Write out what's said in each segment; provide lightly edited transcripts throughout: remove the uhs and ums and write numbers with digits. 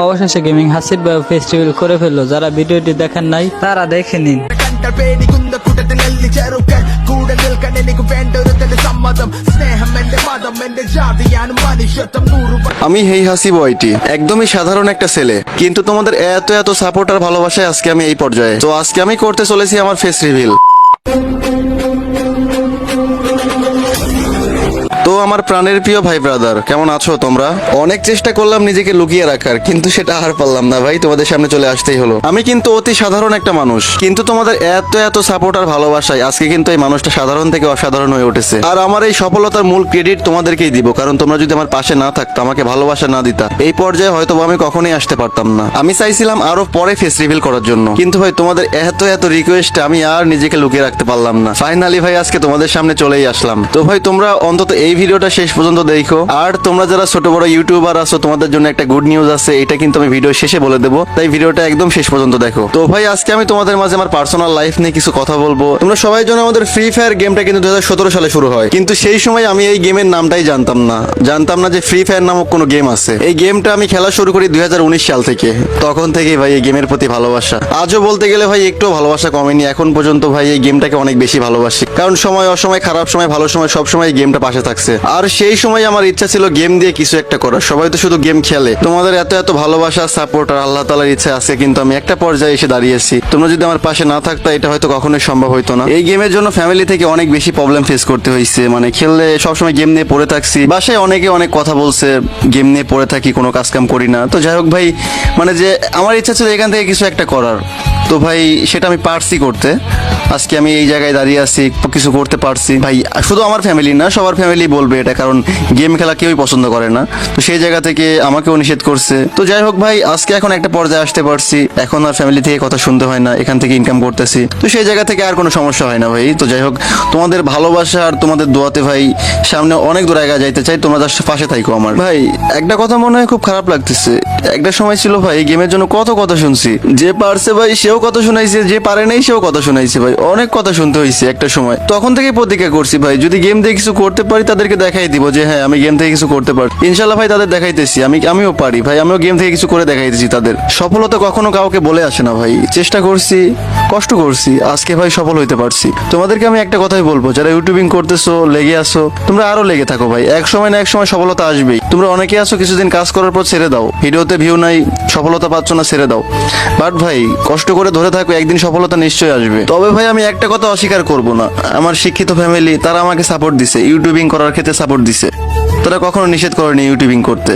অবশেষে গেমিং হাসিব ভাই ফেস্টিভ্যাল করে ফেললো। যারা ভিডিওটি দেখেন নাই তারা দেখে নিন। আমি হেই হাসিব ওয়াইটি, একদমই সাধারণ একটা ছেলে, কিন্তু তোমাদের এত এত সাপোর্ট আর ভালোবাসায় আজকে আমি এই পর্যায়ে। তো আজকে আমি করতে চলেছি আমার ফেস রিভিল। তো আমার প্রাণের প্রিয় ভাই ব্রাদার, কেমন আছো তোমরা? অনেক চেষ্টা করলাম নিজেকে লুকিয়ে রাখার, কিন্তু সেটা আর পারলাম না ভাই, তোমাদের সামনে চলে আসতেই হলো। আমি কিন্তু অতি সাধারণ একটা মানুষ, কিন্তু তোমাদের এত এত সাপোর্ট আর ভালোবাসায় আজকে কিন্তু এই মানুষটা সাধারণ থেকে অসাধারণ হয়ে উঠেছে। আর আমার এই সফলতার মূল ক্রেডিট তোমাদেরকেই দিব, কারণ তোমরা যদি আমার পাশে না থাকতো, আমাকে ভালোবাসা না দিতা, এই পর্যায়ে হয়তো আমি কখনোই আসতে পারতাম না। আমি চাইছিলাম আরো পরে ফেস রিভিল করার জন্য, কিন্তু ভাই তোমাদের এত এত রিকোয়েস্টে আমি আর নিজেকে লুকিয়ে রাখতে পারলাম না। ফাইনালি ভাই আজকে তোমাদের সামনে চলেই আসলাম। তো ভাই তোমরা অন্তত এই ভিডিওটা শেষ পর্যন্ত দেখো। আর তোমরা যারা ছোট বড় ইউটিউবার আছো, তোমাদের জন্য একটা গুড নিউজ আছে, এটা কিন্তু আমি ভিডিও শেষে বলে দেবো, তাই ভিডিওটা একদম শেষ পর্যন্ত দেখো। তো ভাই আজকে আমি তোমাদের মাঝে আমার পার্সোনাল লাইফ নিয়ে কিছু কথা বলবো। তোমরা সবাই জানো আমাদের ফ্রি ফায়ার গেমটা কিন্তু 2017 সালে শুরু হয়, কিন্তু সেই সময় আমি এই গেমের নামটাই জানতাম না যে ফ্রি ফায়ার নামক কোনো গেম আছে। এই গেমটা আমি খেলা শুরু করি 2019 সাল থেকে। তখন থেকেই ভাই এই গেমের প্রতি ভালোবাসা, আজও বলতে গেলে ভাই একটু ভালোবাসা কমেনি। এখন পর্যন্ত ভাই এই গেমটাকে অনেক বেশি ভালোবাসি, কারণ সময় অসময়, খারাপ সময় ভালো সময়, সব সময় এই গেমটা পাশে থাকছে। আর সেই সময় আমার ইচ্ছা ছিল গেম দিয়ে কিছু একটা করার। সবাই তো শুধু গেম খেলে, তোমাদের এত এত ভালোবাসা, সাপোর্ট আর আল্লাহ তাআলার ইচ্ছা আছে, কিন্তু আমি একটা পর্যায়ে এসে দাঁড়িয়েছি। তোমরা যদি আমার পাশে না থাকতো, এটা হয়তো কখনোই সম্ভব হইতো না। এই গেমের জন্য ফ্যামিলি থেকে অনেক বেশি প্রবলেম ফেস করতে হয়েছে। মানে খেললে সবসময় গেম নিয়ে পড়ে থাকছি, বাসায় অনেকে অনেক কথা বলছে, গেম নিয়ে পড়ে থাকি, কোনো কাজ কাম করি না। তো যাই হোক ভাই, মানে যে আমার ইচ্ছা ছিল এখান থেকে কিছু একটা করার, তো ভাই সেটা আমি পারছি করতে। আজকে আমি এই জায়গায় দাঁড়িয়ে আছি, কিছু করতে পারছি ভাই। শুধু আমার ফ্যামিলি না, সবার ফ্যামিলি বলবে এটা, কারণ গেম খেলা কেউই পছন্দ করে না। তো সেই জায়গা থেকে আমাকেও নিষেধ করছে। তো যাই হোক ভাই, আজকে এখন একটা পর্যায়ে আসতে পারছি, এখন আর ফ্যামিলি থেকে কথা শুনতে হয় না, এখান থেকে ইনকাম করতেছি। তো সেই জায়গা থেকে আর কোনো সমস্যা হয় না ভাই। তো যাই হোক, তোমাদের ভালোবাসা আর তোমাদের দোয়াতে ভাই সামনে অনেক দূর আগে যাইতে চাই। তোমরা জাস্ট পাশে থাকো আমার। ভাই একটা কথা মনে হয় খুব খারাপ লাগতেছে, একটা সময় ছিল ভাই গেমের জন্য কত কথা শুনছি, যে পারছে ভাই সেও কথা শুনাইছে, যে পারে নাই সেও কথা শুনাইছে ভাই, অনেক কথা শুনতে হয়েছে একটা সময়। তখন থেকে প্রতিজ্ঞা করছি ভাই, যদি গেম দিয়ে কিছু করতে পারি তাদেরকে দেখাই দিব যে হ্যাঁ আমি গেম থেকে কিছু করতে পারি। ইনশাল্লাহ ভাই তাদের দেখাইতেছি, আমিও পারি ভাই, আমিও গেম থেকে কিছু করে দেখাইতেছি তাদের। সফলতা কখনো কাউকে বলে আসে না ভাই, চেষ্টা করছি, কষ্ট করছি, আজকে ভাই সফল হইতে পারছি। তোমাদেরকে আমি একটা কথাই বলবো, যারা ইউটিউবিং করতেছো, লেগে আসো, তোমরা আরো লেগে থাকো ভাই, এক সময় না এক সময় সফলতা আসবেই। তোমরা অনেকে আছো কিছুদিন কাজ করার পর ছেড়ে দাও, ভিডিওতে ভিউ নাই, সফলতা পাচ্ছ না, ছেড়ে দাও। বাট ভাই কষ্ট করে ধরে থাকো, একদিন সফলতা নিশ্চয়ই আসবে। তবে ভাই আমি একটা কথা অস্বীকার করব না, আমার শিক্ষিত ফ্যামিলি তারা আমাকে সাপোর্ট দিছে, ইউটিউবিং করার ক্ষেত্রে সাপোর্ট দিছে, তারা কখনো নিষেধ করেনি ইউটিউবিং করতে।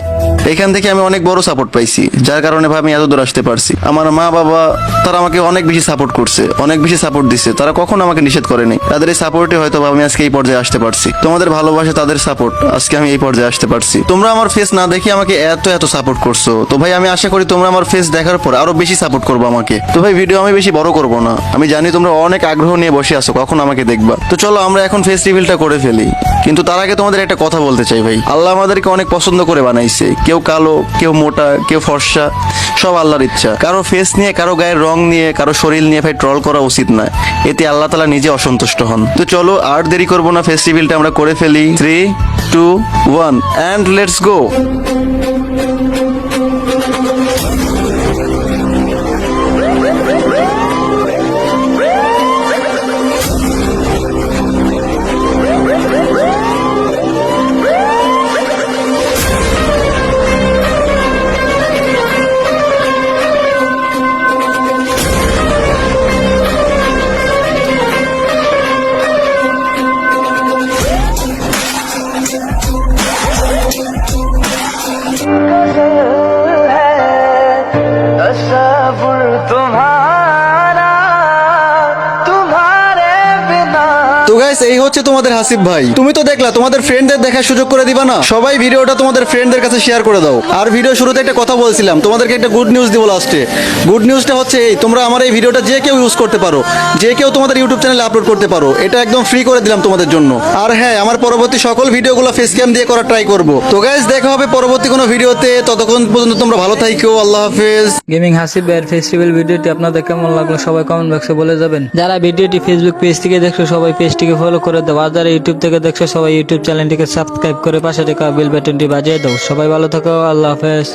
এখান থেকে আমি অনেক বড় সাপোর্ট পাইছি, যার কারণে ভাই আমি এত দূর আসতে পারছি। আমার মা বাবা তারা আমাকে অনেক বেশি সাপোর্ট করছে, অনেক বেশি সাপোর্ট দিছে, তারা কখনো আমাকে নিষেধ করেনি। তাদের এই সাপোর্টে হয়তো আমি আজকে এই পর্যায়ে আসতে পারছি। তোমাদের ভালোবাসা, তাদের সাপোর্ট, আজকে আমি এই পর্যায়ে আসতে পারছি। তোমরা আমার ফেস না দেখে আমাকে এত এত সাপোর্ট করছো, তো ভাই আমি আশা করি তোমরা আমার ফেস দেখার পর আরো বেশি সাপোর্ট করবো আমাকে। তো ভাই ভিডিও আমি বেশি বড় করবো না, আমি জানি তোমরা অনেক আগ্রহ নিয়ে বসে আছো কখন আমাকে দেখবা। তো চলো আমরা এখন ফেস রিভিলটা করে ফেলি। কিন্তু তার আগে তোমাদের একটা কথা বলতে চাই ভাই, আল্লাহ আমাদেরকে অনেক পছন্দ করে বানাইছে। কেউ কালো, কেউ মোটা, কেউ ফর্সা, সব আল্লাহর ইচ্ছা। কারো ফেস নিয়ে, কারো গায়ের রং নিয়ে, কারো শরীর নিয়ে ভাই ট্রল করা উচিত নয়, এতে আল্লাহ তাআলা নিজে অসন্তুষ্ট হন। তো চলো আর দেরি করবো না, ফেস রিভিলটা আমরা করে ফেলি। 3, 2, 1 and let's go. তো গাইস এই হচ্ছে তোমাদের হাসিব ভাই। তুমি তো দেখলা, তোমাদের ফ্রেন্ডদের দেখার সুযোগ করে দিবা না? সবাই ভিডিওটা তোমাদের ফ্রেন্ডদের কাছে শেয়ার করে দাও। আর ভিডিও শুরুতে একটা কথা বলছিলাম, তোমাদেরকে একটা গুড নিউজ দিব লাস্টে। গুড নিউজটা হচ্ছে এই, তোমরা আমার এই ভিডিওটা যে কেউ ইউজ করতে পারো, যে কেউ তোমাদের ইউটিউব চ্যানেলে আপলোড করতে পারো, এটা একদম ফ্রি করে দিলাম তোমাদের জন্য। আর হ্যাঁ, আমার পরবর্তী সকল ভিডিওগুলো ফেস ক্যাম দিয়ে করার ট্রাই করব। তো গাইস দেখা হবে পরবর্তী কোনো ভিডিওতে, ততক্ষণ পর্যন্ত তোমরা ভালো থাকো, আল্লাহ হাফেজ। গেমিং হাসিব ভাইয়ের ফেস্টিভ্যাল ভিডিওটি আপনাদের কেমন লাগলো সবাই কমেন্ট বক্সে বলে যাবেন। যারা ভিডিওটি ফেসবুক পেজ থেকে দেখছো সবাই পেজটিকে ফলো করে দাও, আর যারা ইউটিউব থেকে দেখছো সবাই ইউটিউব চ্যানেলটিকে সাবস্ক্রাইব করে পাশে থাকা বেল বাটনটি বাজিয়ে দাও। সবাই ভালো থাকো, আল্লাহ হাফেজ।